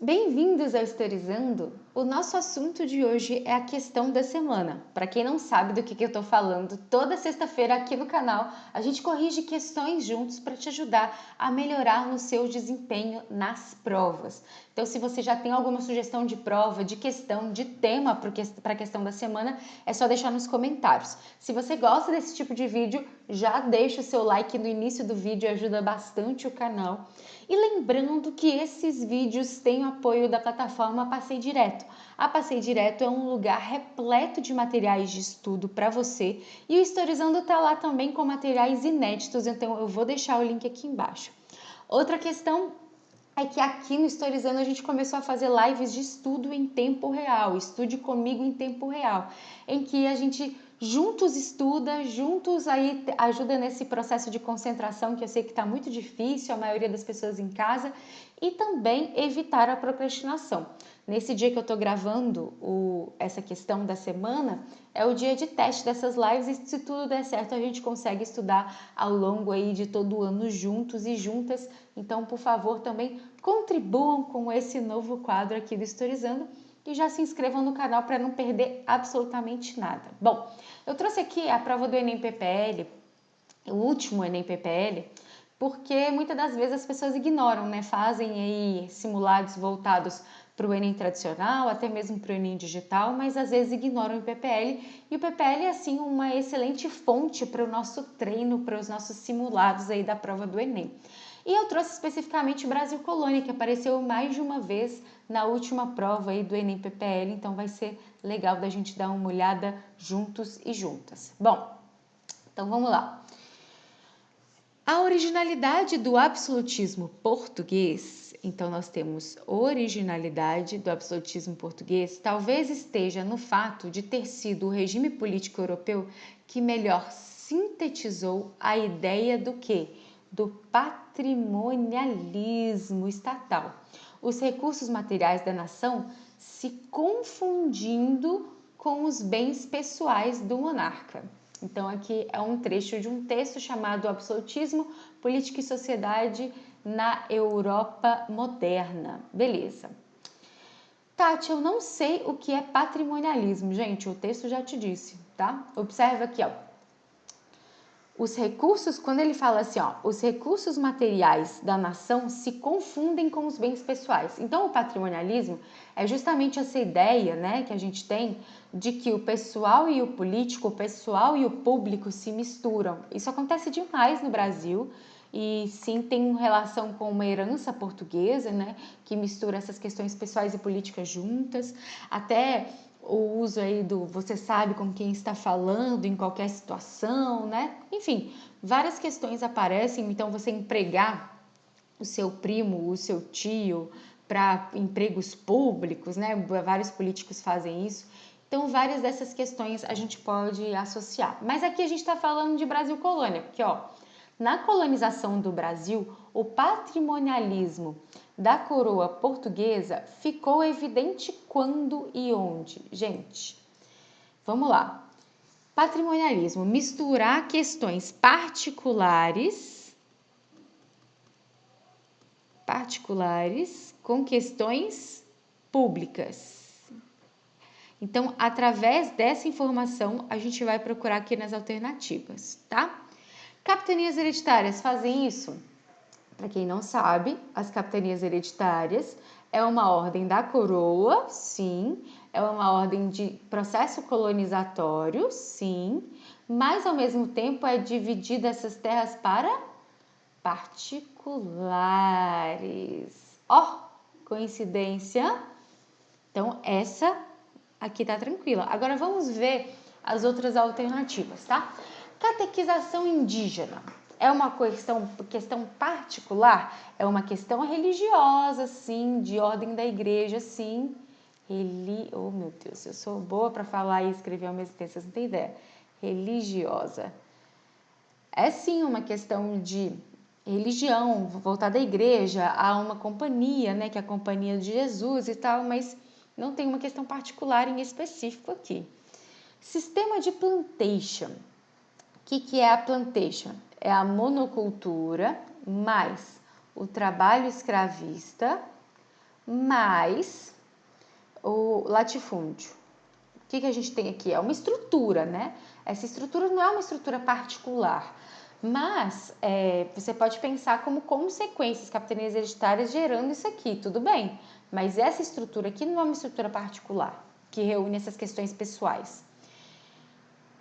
Bem-vindos ao Historizando! O nosso assunto de hoje é a questão da semana. Para quem não sabe do que eu estou falando, toda sexta-feira aqui no canal a gente corrige questões juntos para te ajudar a melhorar no seu desempenho nas provas. Então, se você já tem alguma sugestão de prova, de questão, de tema para a questão da semana, é só deixar nos comentários. Se você gosta desse tipo de vídeo, já deixa o seu like no início do vídeo, ajuda bastante o canal. E lembrando que esses vídeos têm o apoio da plataforma Passei Direto. A Passei Direto é um lugar repleto de materiais de estudo para você e o Historizando está lá também com materiais inéditos, então eu vou deixar o link aqui embaixo. Outra questão é que aqui no Historizando a gente começou a fazer lives de estudo em tempo real, estude comigo em tempo real, em que a gente juntos estuda, juntos aí ajuda nesse processo de concentração que eu sei que está muito difícil, a maioria das pessoas em casa, e também evitar a procrastinação. Nesse dia que eu estou gravando essa questão da semana, é o dia de teste dessas lives e se tudo der certo a gente consegue estudar ao longo aí de todo o ano juntos e juntas. Então, por favor, também contribuam com esse novo quadro aqui do Historizando e já se inscrevam no canal para não perder absolutamente nada. Bom, eu trouxe aqui a prova do Enem PPL, o último Enem PPL, porque muitas das vezes as pessoas ignoram, né? Fazem aí simulados voltados para o Enem tradicional, até mesmo para o Enem digital, mas às vezes ignoram o PPL, e o PPL é assim uma excelente fonte para o nosso treino, para os nossos simulados aí da prova do Enem. E eu trouxe especificamente o Brasil Colônia, que apareceu mais de uma vez na última prova aí do Enem PPL, então vai ser legal da gente dar uma olhada juntos e juntas. Bom, então vamos lá. A originalidade do absolutismo português, então nós temos originalidade do absolutismo português, talvez esteja no fato de ter sido o regime político europeu que melhor sintetizou a ideia do quê? Do patrimonialismo estatal. Os recursos materiais da nação se confundindo com os bens pessoais do monarca. Então, aqui é um trecho de um texto chamado Absolutismo, Política e Sociedade na Europa Moderna. Beleza. Tati, eu não sei o que é patrimonialismo. Gente, o texto já te disse, tá? Observa aqui, ó. Os recursos, quando ele fala assim, ó, os recursos materiais da nação se confundem com os bens pessoais. Então, o patrimonialismo é justamente essa ideia, né, que a gente tem de que o pessoal e o político, o pessoal e o público se misturam. Isso acontece demais no Brasil e sim tem relação com uma herança portuguesa, né, que mistura essas questões pessoais e políticas juntas. Até o uso aí do você sabe com quem está falando em qualquer situação, né? Enfim, várias questões aparecem, então você empregar o seu primo, o seu tio para empregos públicos, né? Vários políticos fazem isso. Então, várias dessas questões a gente pode associar. Mas aqui a gente está falando de Brasil colônia, porque ó, na colonização do Brasil, o patrimonialismo da coroa portuguesa ficou evidente quando e onde? Gente, vamos lá. Patrimonialismo, misturar questões particulares com questões públicas. Então, através dessa informação, a gente vai procurar aqui nas alternativas, tá? Capitanias hereditárias fazem isso? Para quem não sabe, as capitanias hereditárias é uma ordem da coroa, sim, é uma ordem de processo colonizatório, sim, mas ao mesmo tempo é dividida essas terras para particulares. Ó, coincidência? Então, essa aqui tá tranquila. Agora vamos ver as outras alternativas, tá? Catequização indígena é uma questão particular? É uma questão religiosa, sim, de ordem da igreja, sim. Oh, meu Deus, eu sou boa para falar e escrever ao mesmo tempo, vocês não têm ideia. Religiosa. É sim uma questão de religião, voltada à igreja, a uma companhia, né, que é a Companhia de Jesus e tal, mas não tem uma questão particular em específico aqui. Sistema de plantation. O que é a plantation? É a monocultura mais o trabalho escravista mais o latifúndio. O que a gente tem aqui? É uma estrutura, né? Essa estrutura não é uma estrutura particular, mas você pode pensar como consequências capitanias hereditárias gerando isso aqui, tudo bem. Mas essa estrutura aqui não é uma estrutura particular, que reúne essas questões pessoais.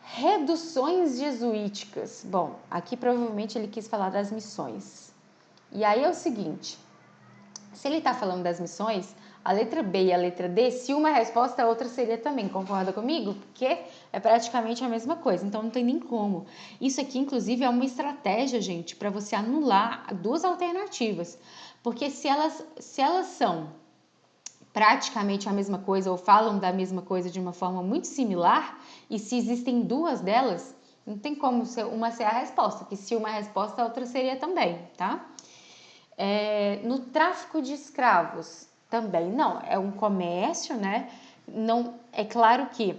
Reduções jesuíticas. Bom, aqui provavelmente ele quis falar das missões. E aí é o seguinte, se ele está falando das missões, a letra B e a letra D, se uma é resposta, a outra seria também. Concorda comigo? Porque é praticamente a mesma coisa, então não tem nem como. Isso aqui, inclusive, é uma estratégia, gente, para você anular duas alternativas. Porque se elas são praticamente a mesma coisa ou falam da mesma coisa de uma forma muito similar, e se existem duas delas, não tem como uma ser a resposta, que se uma é a resposta, a outra seria também, tá? No tráfico de escravos, também não, é um comércio, né? Não, é claro que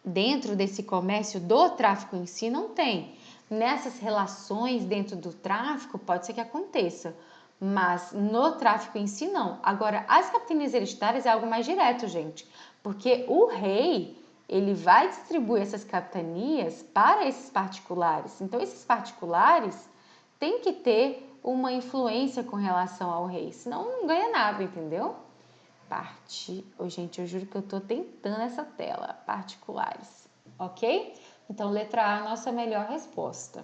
dentro desse comércio do tráfico em si não tem. Nessas relações dentro do tráfico pode ser que aconteça, mas no tráfico em si não. Agora, as capitanias hereditárias é algo mais direto, gente, porque o rei, ele vai distribuir essas capitanias para esses particulares. Então, esses particulares têm que ter uma influência com relação ao rei, senão não ganha nada, entendeu? Gente, eu juro que eu tô tentando essa tela. Particulares, ok? Então, letra A, nossa melhor resposta.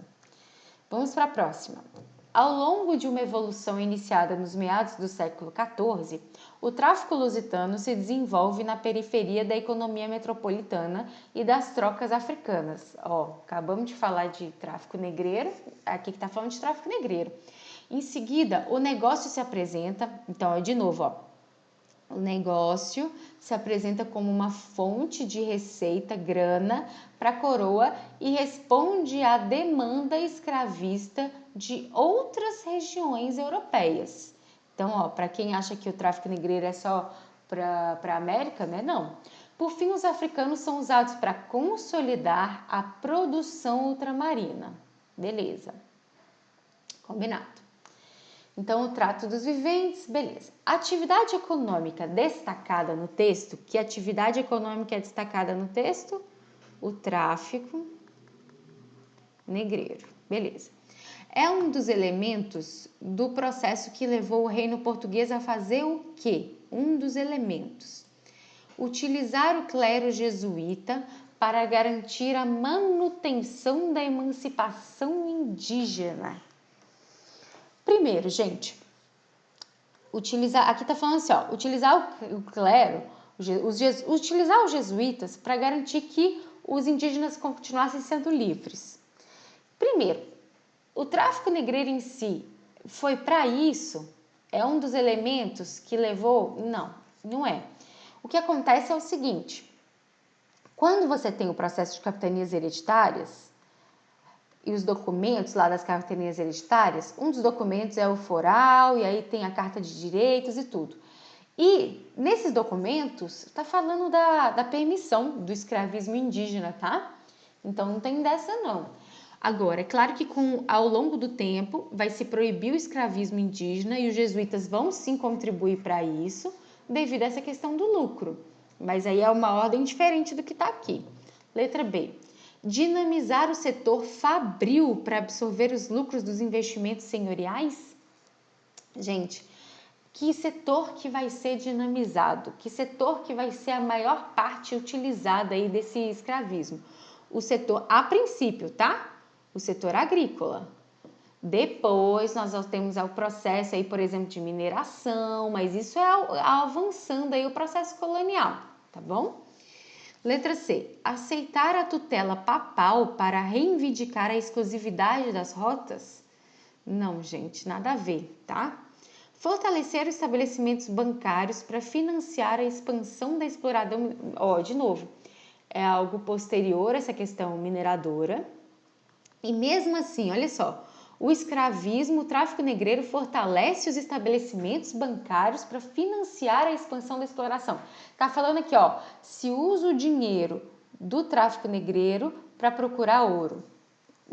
Vamos para a próxima. Ao longo de uma evolução iniciada nos meados do século XIV, o tráfico lusitano se desenvolve na periferia da economia metropolitana e das trocas africanas. Acabamos de falar de tráfico negreiro, aqui que está falando de tráfico negreiro. Em seguida, o negócio se apresenta, então, de novo, o negócio se apresenta como uma fonte de receita, grana, para a coroa e responde à demanda escravista de outras regiões europeias. Então, para quem acha que o tráfico negreiro é só para a América, né? Não. Por fim, os africanos são usados para consolidar a produção ultramarina. Beleza. Combinado. Então, o trato dos viventes, beleza. Atividade econômica destacada no texto. Que atividade econômica é destacada no texto? O tráfico negreiro, beleza. É um dos elementos do processo que levou o reino português a fazer o quê? Um dos elementos. Utilizar o clero jesuíta para garantir a manutenção da emancipação indígena. Primeiro, gente, aqui está falando assim, utilizar o clero, utilizar os jesuítas para garantir que os indígenas continuassem sendo livres. Primeiro, o tráfico negreiro em si foi para isso? É um dos elementos que levou? Não, não é. O que acontece é o seguinte, quando você tem o processo de capitanias hereditárias, e os documentos lá das capitanias hereditárias, um dos documentos é o foral, e aí tem a carta de direitos e tudo. E nesses documentos está falando da permissão do escravismo indígena, tá? Então não tem dessa não. Agora, é claro que ao longo do tempo vai se proibir o escravismo indígena e os jesuítas vão sim contribuir para isso, devido a essa questão do lucro. Mas aí é uma ordem diferente do que está aqui. Letra B. Dinamizar o setor fabril para absorver os lucros dos investimentos senhoriais? Gente, que setor que vai ser dinamizado? Que setor que vai ser a maior parte utilizada aí desse escravismo? O setor, a princípio, tá? O setor agrícola. Depois nós temos o processo aí, por exemplo, de mineração, mas isso é avançando aí o processo colonial, tá bom? Letra C. Aceitar a tutela papal para reivindicar a exclusividade das rotas? Não, gente, nada a ver, tá? Fortalecer os estabelecimentos bancários para financiar a expansão da exploração. De novo, é algo posterior a essa questão mineradora. E mesmo assim, olha só, o escravismo, o tráfico negreiro fortalece os estabelecimentos bancários para financiar a expansão da exploração. Tá falando aqui, se usa o dinheiro do tráfico negreiro para procurar ouro.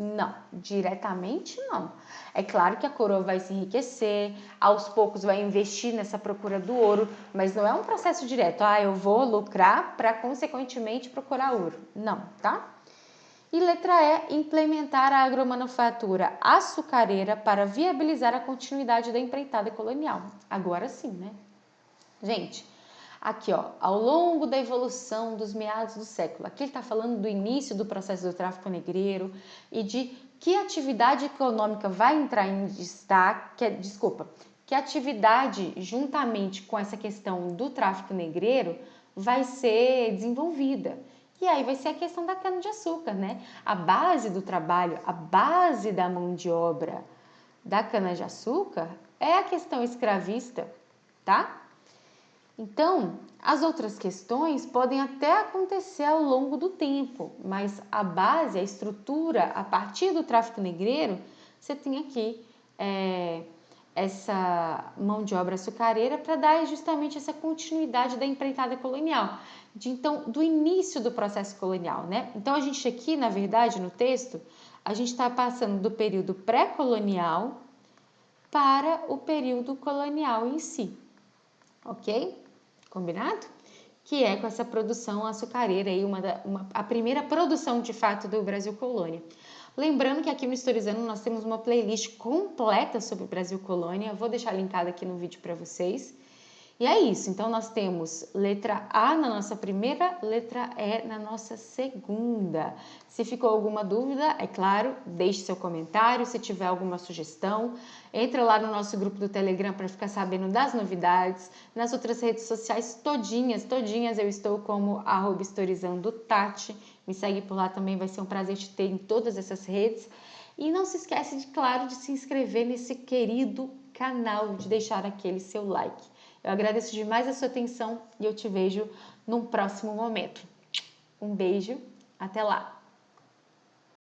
Não, diretamente não. É claro que a coroa vai se enriquecer, aos poucos vai investir nessa procura do ouro, mas não é um processo direto. Eu vou lucrar para consequentemente procurar ouro. Não, tá? E letra E, implementar a agromanufatura açucareira para viabilizar a continuidade da empreitada colonial. Agora sim, né? Gente, aqui ó, ao longo da evolução dos meados do século, aqui ele está falando do início do processo do tráfico negreiro e de que atividade econômica vai entrar em destaque, que atividade juntamente com essa questão do tráfico negreiro vai ser desenvolvida. E aí vai ser a questão da cana-de-açúcar, né? A base do trabalho, a base da mão de obra da cana-de-açúcar é a questão escravista, tá? Então, as outras questões podem até acontecer ao longo do tempo, mas a base, a estrutura, a partir do tráfico negreiro, você tem aqui essa mão de obra açucareira para dar justamente essa continuidade da empreitada colonial, então, do início do processo colonial, né? Então, a gente aqui, na verdade, no texto, a gente está passando do período pré-colonial para o período colonial em si, ok? Combinado? Que é com essa produção açucareira aí, a primeira produção de fato do Brasil Colônia. Lembrando que aqui no Historizando nós temos uma playlist completa sobre o Brasil Colônia, eu vou deixar linkada aqui no vídeo para vocês. E é isso, então nós temos letra A na nossa primeira, letra E na nossa segunda. Se ficou alguma dúvida, é claro, deixe seu comentário, se tiver alguma sugestão, entra lá no nosso grupo do Telegram para ficar sabendo das novidades. Nas outras redes sociais, todinhas eu estou como @historizandotati. Me segue por lá também, vai ser um prazer te ter em todas essas redes. E não se esquece, claro, de se inscrever nesse querido canal, de deixar aquele seu like. Eu agradeço demais a sua atenção e eu te vejo num próximo momento. Um beijo, até lá!